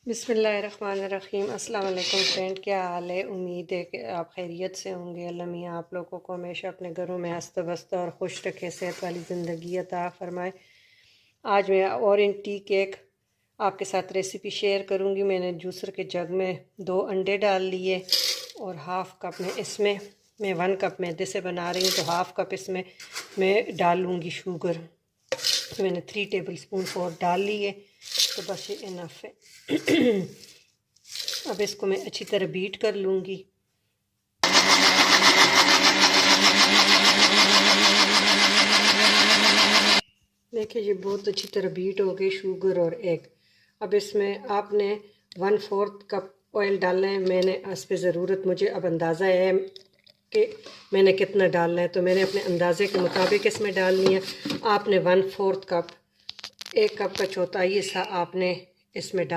बिस्मिल्लाहिर्रहमानिर्रहीम। अस्सलाम वालेकुम फ्रेंड, क्या हाल है? उम्मीद है कि आप खैरियत से होंगे। अल्लाह मियाँ आप लोगों को हमेशा अपने घरों में हंसता बसता और खुश रखे, सेहत वाली ज़िंदगी अता फरमाए। आज मैं ऑरेंज टी केक आपके साथ रेसिपी शेयर करूंगी। मैंने जूसर के जग में 2 अंडे डाल लिए और हाफ़ कप में इसमें मैं 1 कप मैदे से बना रही हूँ, तो हाफ़ कप इसमें मैं डालूँगी शुगर। तो मैंने 3 टेबल स्पून और डाल लिए, तो बस ये इनफ है। अब इसको मैं अच्छी तरह बीट कर लूँगी। देखिए ये बहुत अच्छी तरह बीट हो गई शुगर और एग। अब इसमें आपने 1/4 कप ऑयल डालना है। मैंने इस पे ज़रूरत मुझे अब अंदाज़ा है कि मैंने कितना डालना है, तो मैंने अपने अंदाजे के मुताबिक इसमें डालनी है। आपने 1/4 कप, 1 कप का चौथाई हिस्सा आपने इसमें डाल